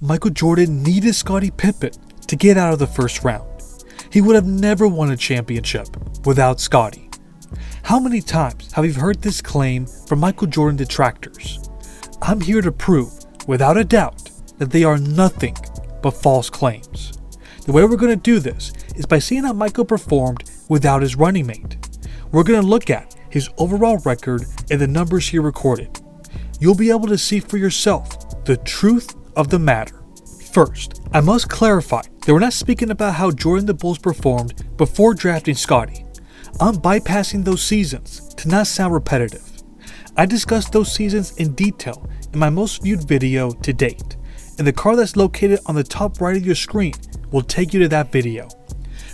Michael Jordan needed Scottie Pippen to get out of the first round. He would have never won a championship without Scottie. How many times have you heard this claim from Michael Jordan detractors? I'm here to prove, without a doubt, that they are nothing but false claims. The way we're going to do this is by seeing how Michael performed without his running mate. We're going to look at his overall record and the numbers he recorded. You'll be able to see for yourself the truth of the matter. First, I must clarify that we're not speaking about how Jordan and the Bulls performed before drafting Scottie. I'm bypassing those seasons to not sound repetitive. I discussed those seasons in detail in my most viewed video to date, and the card that's located on the top right of your screen will take you to that video.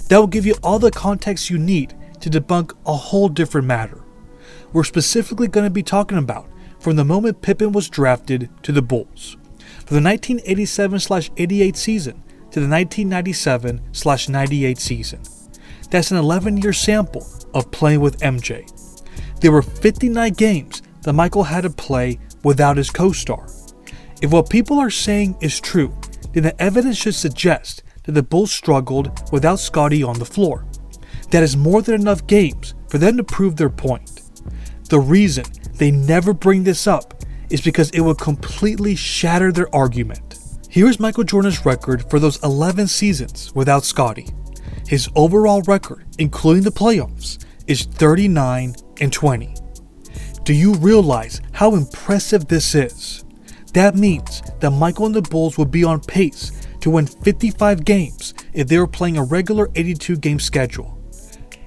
That will give you all the context you need to debunk a whole different matter. We're specifically going to be talking about from the moment Pippen was drafted to the Bulls, from the 1987/88 season to the 1997/98 season. That's an 11-year sample of playing with MJ. There were 59 games that Michael had to play without his co-star. If what people are saying is true, then the evidence should suggest that the Bulls struggled without Scottie on the floor. That is more than enough games for them to prove their point. The reason they never bring this up is because it would completely shatter their argument. Here's Michael Jordan's record for those 11 seasons without Scottie. His overall record, including the playoffs, is 39-20. Do you realize how impressive this is? That means that Michael and the Bulls would be on pace to win 55 games if they were playing a regular 82-game schedule.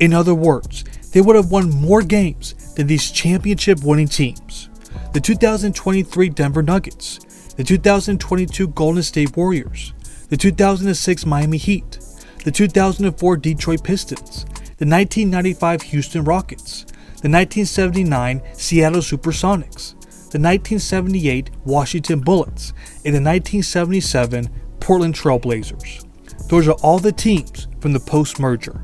In other words, they would have won more games than these championship-winning teams. The 2023 Denver Nuggets, the 2022 Golden State Warriors, the 2006 Miami Heat, the 2004 Detroit Pistons, the 1995 Houston Rockets, the 1979 Seattle Supersonics, the 1978 Washington Bullets, and the 1977 Portland Trail Blazers. Those are all the teams from the post-merger.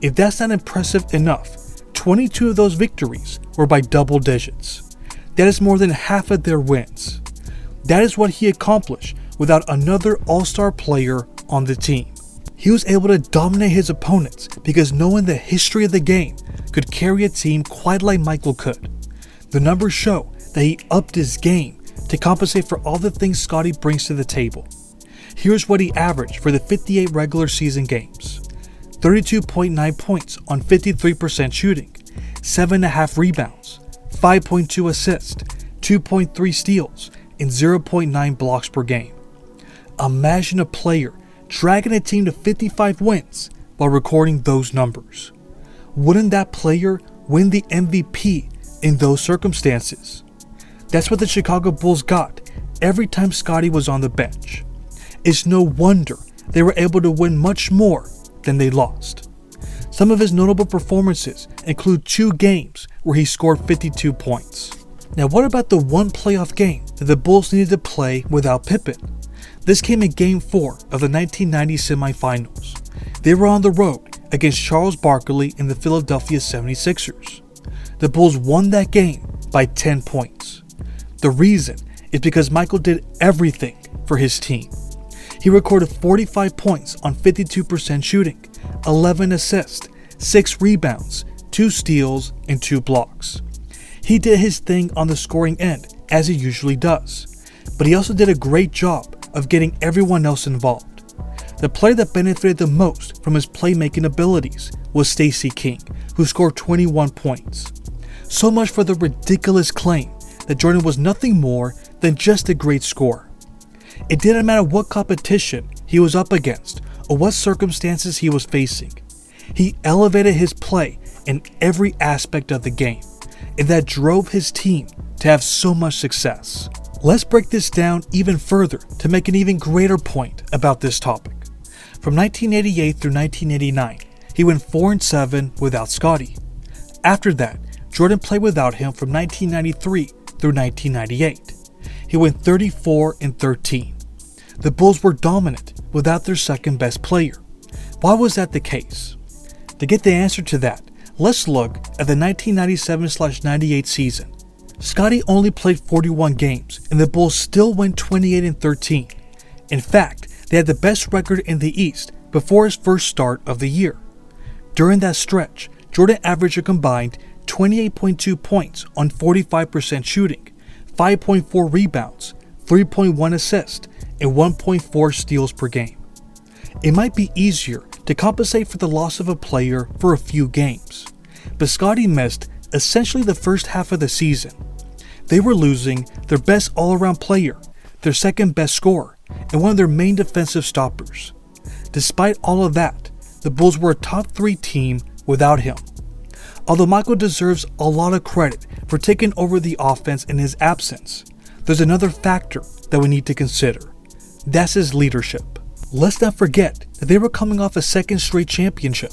If that's not impressive enough, 22 of those victories were by double digits. That is more than half of their wins. That is what he accomplished without another all-star player on the team. He was able to dominate his opponents because no one in the history of the game could carry a team quite like Michael could. The numbers show that he upped his game to compensate for all the things Scottie brings to the table. Here's what he averaged for the 58 regular season games. 32.9 points on 53% shooting, 7.5 rebounds, 5.2 assists, 2.3 steals, and 0.9 blocks per game. Imagine a player dragging a team to 55 wins while recording those numbers. Wouldn't that player win the MVP in those circumstances? That's what the Chicago Bulls got every time Scottie was on the bench. It's no wonder they were able to win much more than they lost. Some of his notable performances include 2 games where he scored 52 points. Now what about the one playoff game that the Bulls needed to play without Pippen? This came in Game 4 of the 1990 semifinals. They were on the road against Charles Barkley and the Philadelphia 76ers. The Bulls won that game by 10 points. The reason is because Michael did everything for his team. He recorded 45 points on 52% shooting, 11 assists, 6 rebounds, 2 steals, and 2 blocks. He did his thing on the scoring end, as he usually does, but he also did a great job of getting everyone else involved. The player that benefited the most from his playmaking abilities was Stacey King, who scored 21 points. So much for the ridiculous claim that Jordan was nothing more than just a great scorer. It didn't matter what competition he was up against or what circumstances he was facing. He elevated his play in every aspect of the game, and that drove his team to have so much success. Let's break this down even further to make an even greater point about this topic. From 1988 through 1989, he went 4-7 without Scottie. After that, Jordan played without him from 1993 through 1998. He went 34-13. The Bulls were dominant without their second best player. Why was that the case? To get the answer to that, let's look at the 1997/98 season. Scottie only played 41 games and the Bulls still went 28-13. In fact, they had the best record in the East before his first start of the year. During that stretch, Jordan averaged a combined 28.2 points on 45% shooting, 5.4 rebounds, 3.1 assists, and 1.4 steals per game. It might be easier to compensate for the loss of a player for a few games, but Scottie missed essentially the first half of the season. They were losing their best all-around player, their second best scorer, and one of their main defensive stoppers. Despite all of that, the Bulls were a top 3 team without him. Although Michael deserves a lot of credit for taking over the offense in his absence, there's another factor that we need to consider. That's his leadership. Let's not forget that they were coming off a second straight championship.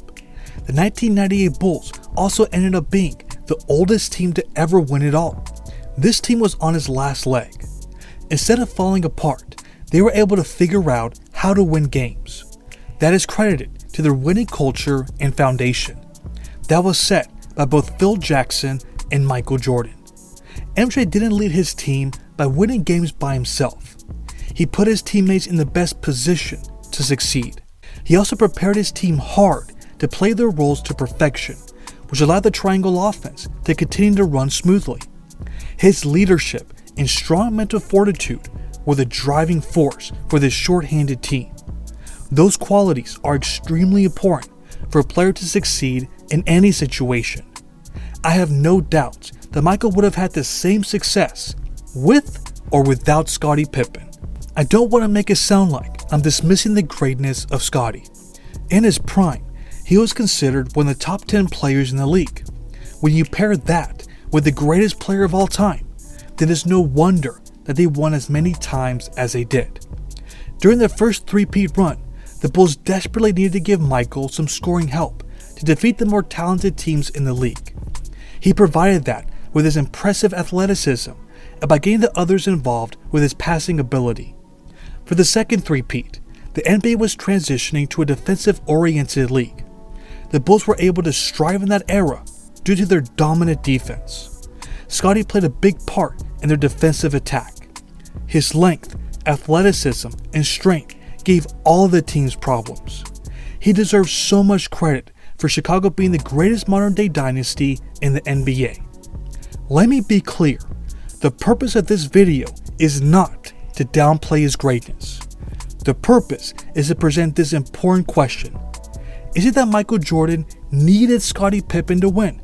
The 1998 Bulls also ended up being the oldest team to ever win it all. This team was on its last leg. Instead of falling apart, they were able to figure out how to win games. That is credited to their winning culture and foundation. That was set by both Phil Jackson and Michael Jordan. MJ didn't lead his team by winning games by himself. He put his teammates in the best position to succeed. He also prepared his team hard to play their roles to perfection, which allowed the triangle offense to continue to run smoothly. His leadership and strong mental fortitude were the driving force for this short-handed team. Those qualities are extremely important for a player to succeed in any situation. I have no doubts that Michael would have had the same success with or without Scottie Pippen. I don't want to make it sound like I'm dismissing the greatness of Scottie. In his prime, he was considered one of the top 10 players in the league. When you pair that with the greatest player of all time, then it's no wonder that they won as many times as they did. During their first three-peat run, the Bulls desperately needed to give Michael some scoring help to defeat the more talented teams in the league. He provided that with his impressive athleticism and by getting the others involved with his passing ability. For the second three-peat, the NBA was transitioning to a defensive-oriented league. The Bulls were able to strive in that era due to their dominant defense. Scottie played a big part in their defensive attack. His length, athleticism, and strength gave all the teams problems. He deserves so much credit for Chicago being the greatest modern-day dynasty in the NBA. Let me be clear, the purpose of this video is not to downplay his greatness. The purpose is to present this important question. Is it that Michael Jordan needed Scottie Pippen to win,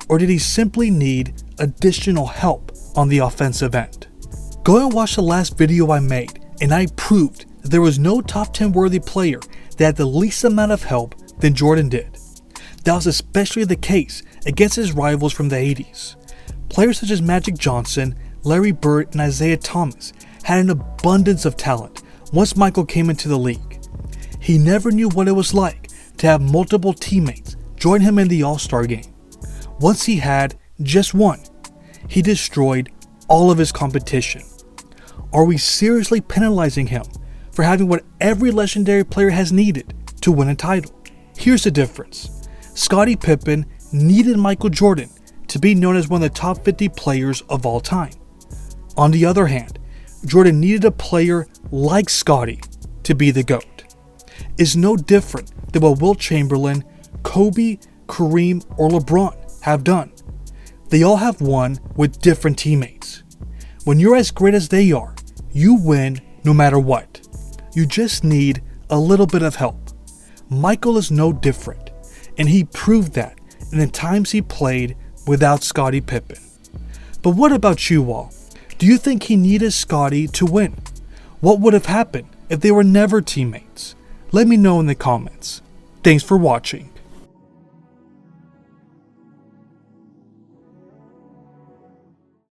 or did he simply need additional help on the offensive end? Go and watch the last video I made, and I proved that there was no top 10 worthy player that had the least amount of help than Jordan did. That was especially the case against his rivals from the 80s. Players such as Magic Johnson, Larry Bird, and Isaiah Thomas had an abundance of talent once Michael came into the league. He never knew what it was like to have multiple teammates join him in the All-Star game. Once he had just one, he destroyed all of his competition. Are we seriously penalizing him for having what every legendary player has needed to win a title? Here's the difference. Scottie Pippen needed Michael Jordan to be known as one of the top 50 players of all time. On the other hand, Jordan needed a player like Scottie to be the GOAT. It's no different than what Wilt Chamberlain, Kobe, Kareem, or LeBron have done. They all have won with different teammates. When you're as great as they are, you win no matter what. You just need a little bit of help. Michael is no different, and he proved that in the times he played without Scottie Pippen. But what about you all? Do you think he needed Scottie to win? What would have happened if they were never teammates? Let me know in the comments. Thanks for watching.